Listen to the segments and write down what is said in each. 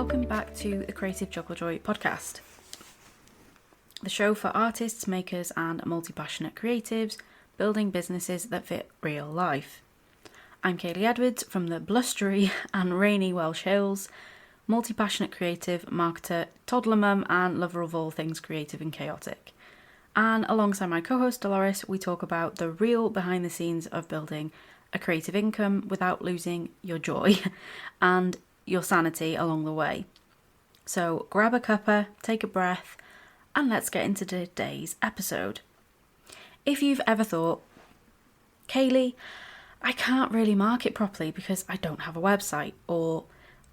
welcome back to the Creative Juggle Joy podcast, the show for artists, makers and multi-passionate creatives building businesses that fit real life. I'm Kaylie Edwards from the blustery and rainy Welsh Hills, multi-passionate creative, marketer, toddler mum and lover of all things creative and chaotic. And alongside my co-host Dolores, we talk about the real behind the scenes of building a creative income without losing your joy and your sanity along the way. So grab a cuppa, take a breath, and let's get into today's episode. If you've ever thought, Kaylie, I can't really market properly because I don't have a website, or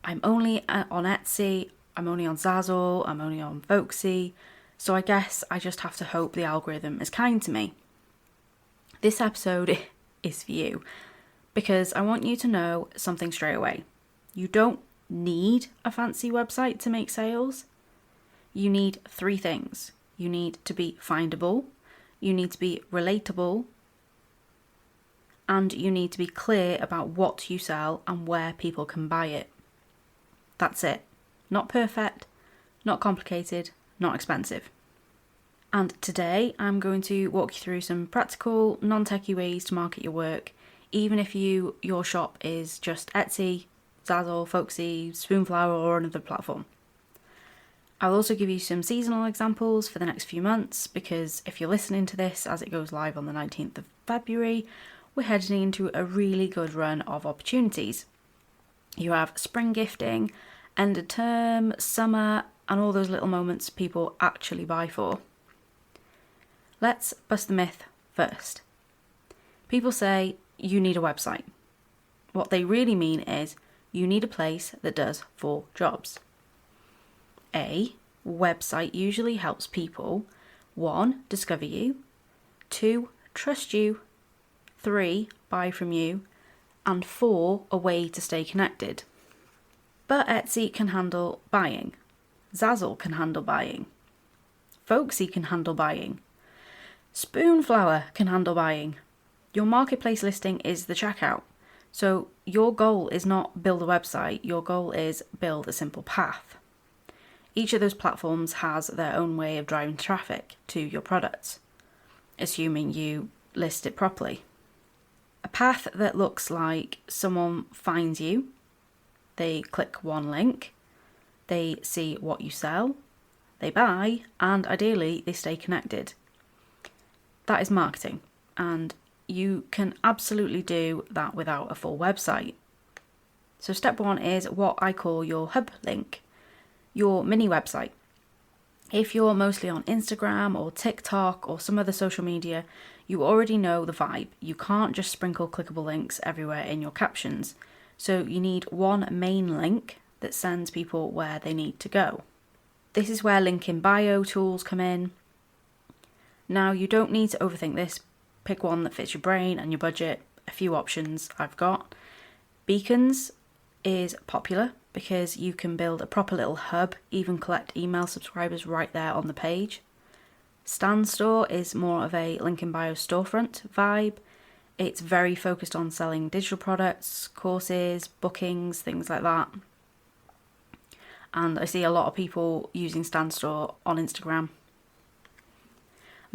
I'm only on Etsy, I'm only on Zazzle, I'm only on Folksy, so I guess I just have to hope the algorithm is kind to me. This episode is for you, because I want you to know something straight away. You don't need a fancy website to make sales. You need 3 things. You need to be findable, you need to be relatable, and you need to be clear about what you sell and where people can buy it. That's it. Not perfect, not complicated, not expensive. And today I'm going to walk you through some practical, non-techie ways to market your work, even if your shop is just Etsy, Zazzle, Folksy, Spoonflower or another platform. I'll also give you some seasonal examples for the next few months, because if you're listening to this as it goes live on the 19th of February, we're heading into a really good run of opportunities. You have spring gifting, end of term, summer, and all those little moments people actually buy for. Let's bust the myth first. People say you need a website. What they really mean is you need a place that does 4 jobs. A website usually helps people 1. Discover you, 2. Trust you, 3. Buy from you, and 4. A way to stay connected. But Etsy can handle buying. Zazzle can handle buying. Folksy can handle buying. Spoonflower can handle buying. Your marketplace listing is the checkout. So your goal is not build a website, your goal is build a simple path. Each of those platforms has their own way of driving traffic to your products, assuming you list it properly. A path that looks like someone finds you, they click one link, they see what you sell, they buy, and ideally they stay connected. That is marketing, and you can absolutely do that without a full website. So step 1 is what I call your hub link, your mini website. If you're mostly on Instagram or TikTok or some other social media, you already know the vibe. You can't just sprinkle clickable links everywhere in your captions. So you need one main link that sends people where they need to go. This is where link in bio tools come in. Now, you don't need to overthink this. Pick one that fits your brain and your budget. A few options I've got. Beacons is popular because you can build a proper little hub, even collect email subscribers right there on the page. Stand Store is more of a link in bio storefront vibe. It's very focused on selling digital products, courses, bookings, things like that. And I see a lot of people using Stand Store on Instagram.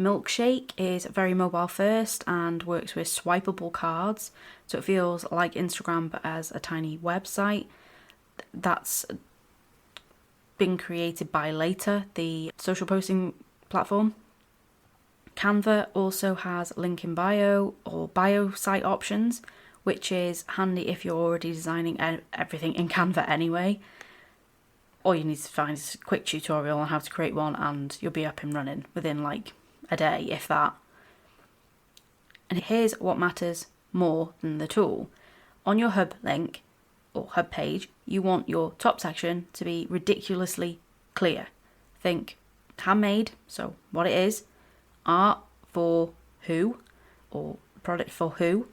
Milkshake is very mobile first and works with swipeable cards, so it feels like Instagram but as a tiny website. That's been created by Later, the social posting platform. Canva also has link in bio or bio site options, which is handy if you're already designing everything in Canva anyway. All you need to find is a quick tutorial on how to create one and you'll be up and running within like a day, if that. And here's what matters more than the tool. On your hub link or hub page, you want your top section to be ridiculously clear. Think handmade, so what it is, art for who, or product for who,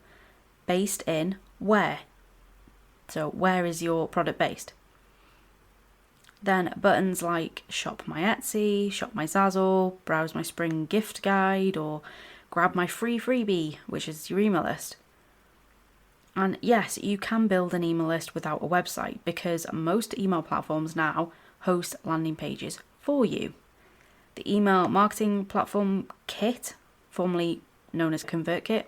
based in where. So where is your product based? Then buttons like shop my Etsy, shop my Zazzle, browse my spring gift guide, or grab my free freebie, which is your email list. And yes, you can build an email list without a website because most email platforms now host landing pages for you. The email marketing platform Kit, formerly known as ConvertKit,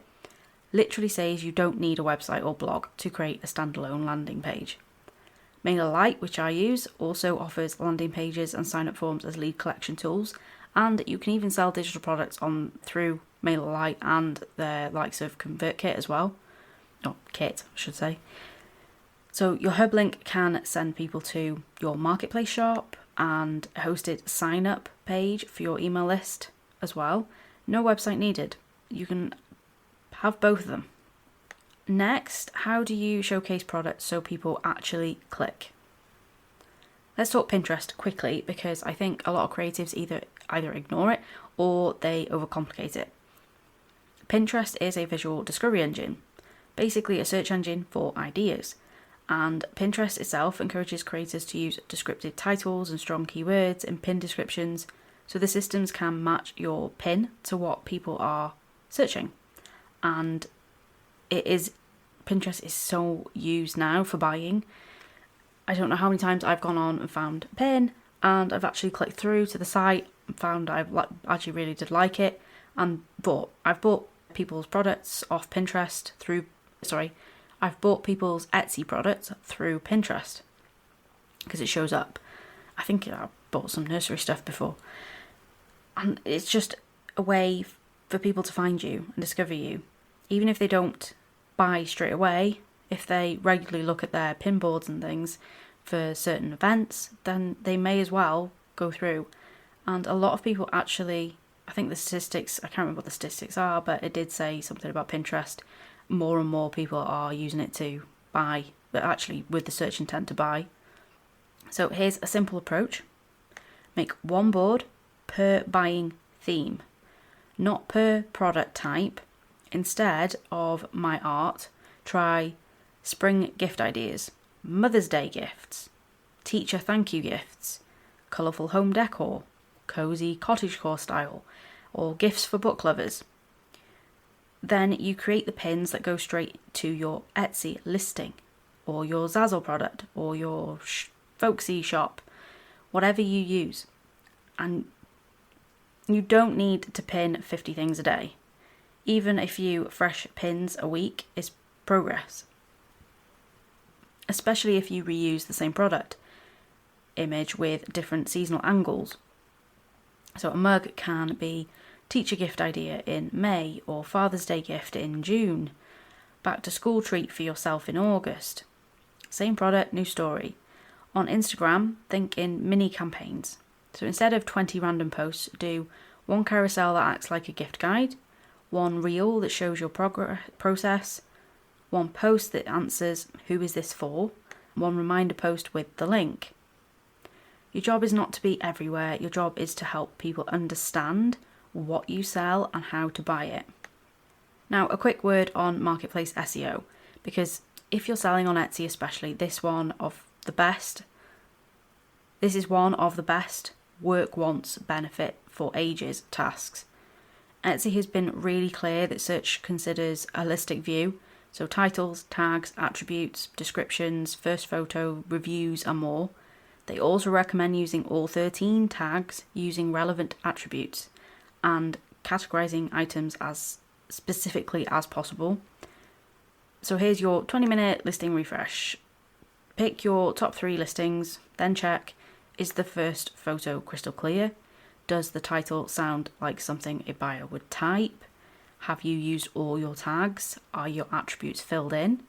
literally says you don't need a website or blog to create a standalone landing page. MailerLite, which I use, also offers landing pages and sign-up forms as lead collection tools, and you can even sell digital products through MailerLite and the likes of ConvertKit as well. Or Kit, I should say. So your hub link can send people to your marketplace shop and a hosted sign-up page for your email list as well. No website needed. You can have both of them. Next, how do you showcase products so people actually click? Let's talk Pinterest quickly because I think a lot of creatives either ignore it or they overcomplicate it. Pinterest is a visual discovery engine, basically a search engine for ideas. And Pinterest itself encourages creators to use descriptive titles and strong keywords in pin descriptions so the systems can match your pin to what people are searching. And Pinterest is so used now for buying. I don't know how many times I've gone on and found a pin and I've actually clicked through to the site and found I actually really did like it and I've bought people's products off Pinterest I've bought people's Etsy products through Pinterest because it shows up. I think I bought some nursery stuff before. And it's just a way for people to find you and discover you. Even if they don't buy straight away, if they regularly look at their pin boards and things for certain events, then they may as well go through. And a lot of people actually, I think the statistics, I can't remember what the statistics are, but it did say something about Pinterest. More and more people are using it to buy, but actually with the search intent to buy. So here's a simple approach. Make one board per buying theme, not per product type. Instead of my art, try spring gift ideas, Mother's Day gifts, teacher thank you gifts, colourful home decor, cosy cottagecore style, or gifts for book lovers. Then you create the pins that go straight to your Etsy listing or your Zazzle product or your Folksy shop, whatever you use. And you don't need to pin 50 things a day. Even a few fresh pins a week is progress. Especially if you reuse the same product image with different seasonal angles. So a mug can be teacher gift idea in May or Father's Day gift in June. Back to school treat for yourself in August. Same product, new story. On Instagram, think in mini campaigns. So instead of 20 random posts, do one carousel that acts like a gift guide, one reel that shows your process, one post that answers who is this for, one reminder post with the link. Your job is not to be everywhere. Your job is to help people understand what you sell and how to buy it. Now, a quick word on marketplace SEO, because if you're selling on Etsy especially, this is one of the best work once, benefit for ages tasks. Etsy has been really clear that search considers a holistic view, so titles, tags, attributes, descriptions, first photo, reviews and more. They also recommend using all 13 tags using relevant attributes and categorizing items as specifically as possible. So here's your 20-minute listing refresh. Pick your top 3 listings, then check, is the first photo crystal clear? Does the title sound like something a buyer would type? Have you used all your tags? Are your attributes filled in?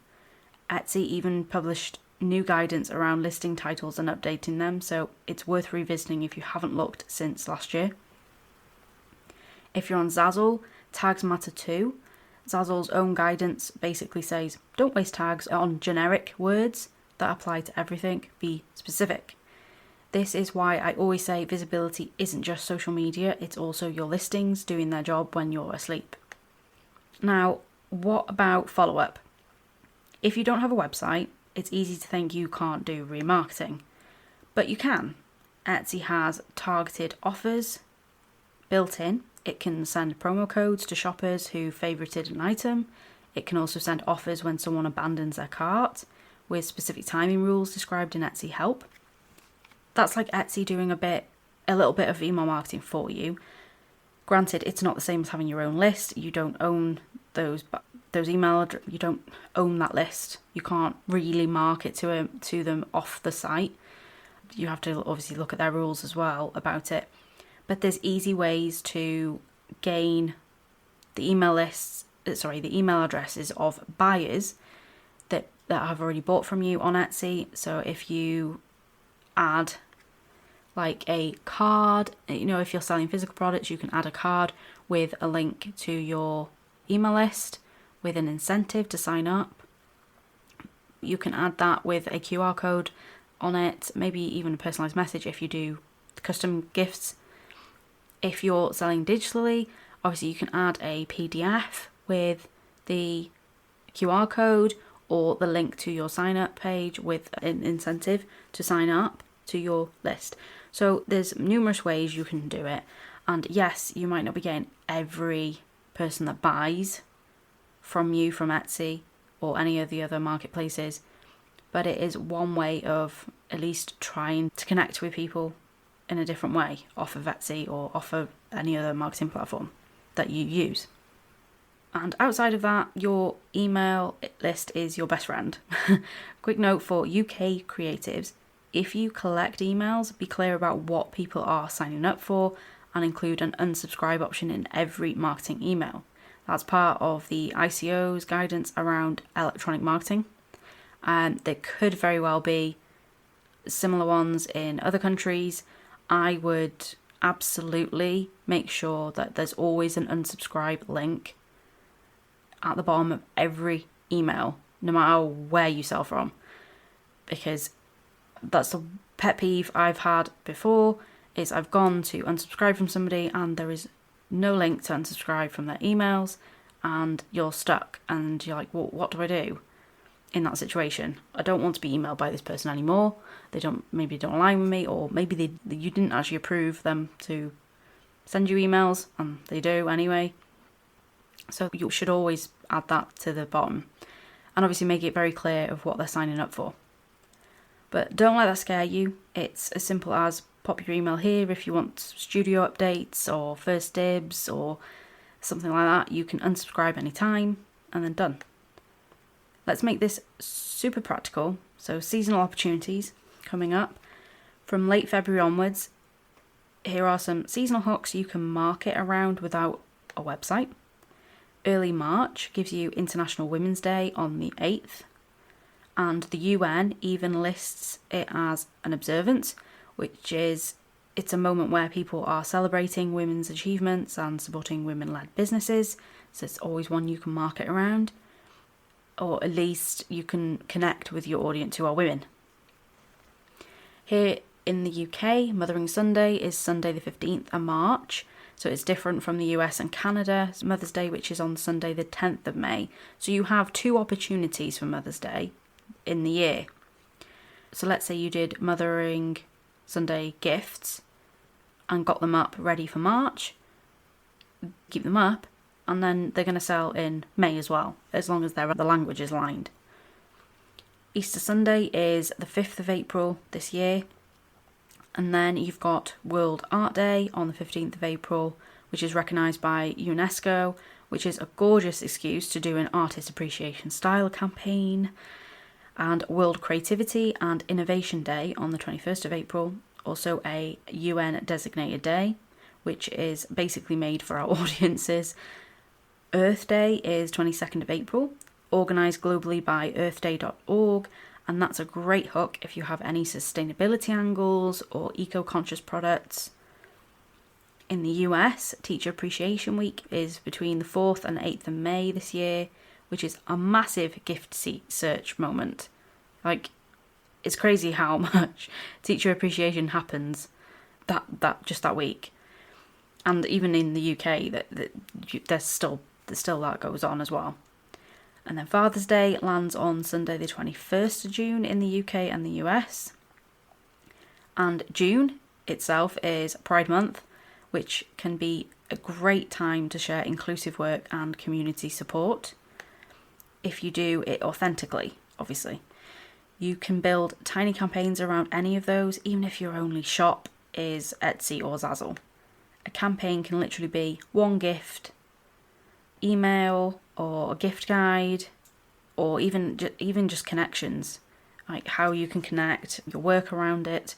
Etsy even published new guidance around listing titles and updating them, so it's worth revisiting if you haven't looked since last year. If you're on Zazzle, tags matter too. Zazzle's own guidance basically says, don't waste tags on generic words that apply to everything, be specific. This is why I always say visibility isn't just social media, it's also your listings doing their job when you're asleep. Now, what about follow-up? If you don't have a website, it's easy to think you can't do remarketing, but you can. Etsy has targeted offers built in. It can send promo codes to shoppers who favorited an item. It can also send offers when someone abandons their cart, with specific timing rules described in Etsy Help. That's like Etsy doing a little bit of email marketing for you. Granted, it's not the same as having your own list. You don't own those you don't own that list. You can't really market to them off the site. You have to obviously look at their rules as well about it. But there's easy ways to gain the email addresses of buyers that have already bought from you on Etsy. So if you add like a card, if you're selling physical products, you can add a card with a link to your email list with an incentive to sign up. You can add that with a QR code on it, maybe even a personalized message if you do custom gifts. If you're selling digitally, obviously you can add a PDF with the QR code or the link to your sign up page with an incentive to sign up to your list. So there's numerous ways you can do it. And yes, you might not be getting every person that buys from you from Etsy or any of the other marketplaces, but it is one way of at least trying to connect with people in a different way off of Etsy or off of any other marketing platform that you use. And outside of that, your email list is your best friend. Quick note for UK creatives: if you collect emails, be clear about what people are signing up for and include an unsubscribe option in every marketing email. That's part of the ICO's guidance around electronic marketing. And there could very well be similar ones in other countries. I would absolutely make sure that there's always an unsubscribe link at the bottom of every email, no matter where you sell from. Because that's the pet peeve I've had before, is I've gone to unsubscribe from somebody and there is no link to unsubscribe from their emails, and you're stuck and you're like, well, what do I do in that situation? I don't want to be emailed by this person anymore. Maybe don't align with me, or maybe you didn't actually approve them to send you emails and they do anyway. So you should always add that to the bottom and obviously make it very clear of what they're signing up for. But don't let that scare you. It's as simple as pop your email here if you want studio updates or first dibs or something like that. You can unsubscribe anytime and then done. Let's make this super practical. So seasonal opportunities coming up from late February onwards. Here are some seasonal hooks you can market around without a website. Early March gives you International Women's Day on the 8th. And the UN even lists it as an observance, it's a moment where people are celebrating women's achievements and supporting women-led businesses. So it's always one you can market around, or at least you can connect with your audience who are women. Here in the UK, Mothering Sunday is Sunday the 15th of March. So it's different from the US and Canada. It's Mother's Day, which is on Sunday the 10th of May. So you have two opportunities for Mother's Day in the year. So let's say you did Mothering Sunday gifts and got them up ready for March. Keep them up, and then they're going to sell in May as well, as long as the language is lined. Easter Sunday is the 5th of April this year. And then you've got World Art Day on the 15th of April, which is recognised by UNESCO, which is a gorgeous excuse to do an artist appreciation style campaign. And World Creativity and Innovation Day on the 21st of April, also a UN designated day, which is basically made for our audiences. Earth Day is 22nd of April, organised globally by earthday.org, and that's a great hook if you have any sustainability angles or eco-conscious products. In the US, Teacher Appreciation Week is between the 4th and 8th of May this year, which is a massive gift search moment. Like, it's crazy how much teacher appreciation happens that week. And even in the UK, there's still that goes on as well. And then Father's Day lands on Sunday the 21st of June in the UK and the US. And June itself is Pride Month, which can be a great time to share inclusive work and community support. if you do it authentically, obviously. You can build tiny campaigns around any of those, even if your only shop is Etsy or Zazzle. A campaign can literally be one gift, email, or a gift guide, or even just connections, like how you can connect, your work around it,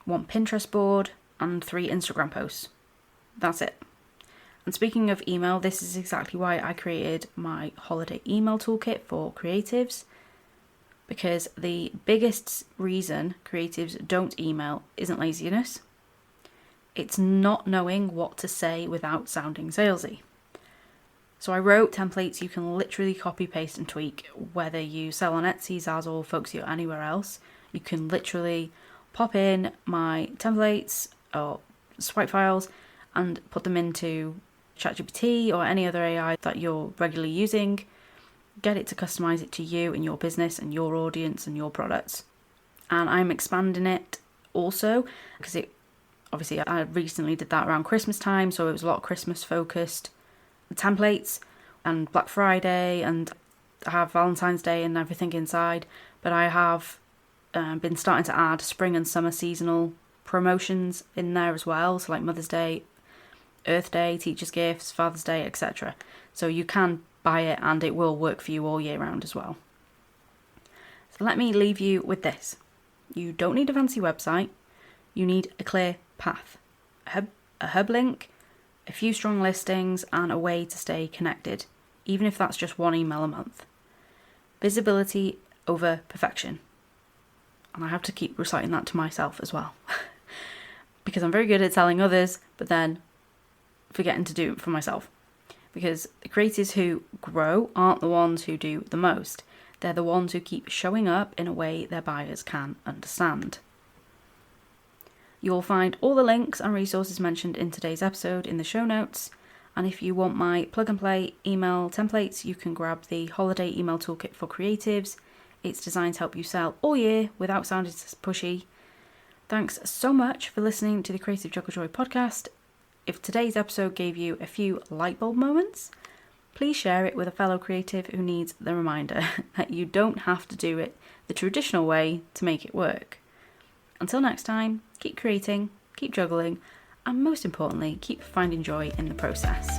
one Pinterest board, and 3 Instagram posts. That's it. And speaking of email, this is exactly why I created my holiday email toolkit for creatives, because the biggest reason creatives don't email isn't laziness. It's not knowing what to say without sounding salesy. So I wrote templates you can literally copy, paste and tweak, whether you sell on Etsy, Zazzle, Folksy or anywhere else. You can literally pop in my templates or swipe files and put them into ChatGPT or any other AI that you're regularly using. Get it to customize it to you and your business and your audience and your products. And I'm expanding it also because obviously I recently did that around Christmas time, so it was a lot of Christmas focused templates and Black Friday, and I have Valentine's Day and everything inside, but I have been starting to add spring and summer seasonal promotions in there as well, so like Mother's Day, Earth Day, Teachers' Gifts, Father's Day, etc. So you can buy it and it will work for you all year round as well. So let me leave you with this. You don't need a fancy website, you need a clear path, a hub link, a few strong listings and a way to stay connected, even if that's just 1 email a month. Visibility over perfection. And I have to keep reciting that to myself as well. Because I'm very good at telling others, but then forgetting to do it for myself. Because the creators who grow aren't the ones who do the most. They're the ones who keep showing up in a way their buyers can understand. You'll find all the links and resources mentioned in today's episode in the show notes. And if you want my plug and play email templates, you can grab the holiday email toolkit for creatives. It's designed to help you sell all year without sounding pushy. Thanks so much for listening to the Creative Juggle Joy podcast. If today's episode gave you a few light bulb moments, please share it with a fellow creative who needs the reminder that you don't have to do it the traditional way to make it work. Until next time, keep creating, keep juggling, and most importantly, keep finding joy in the process.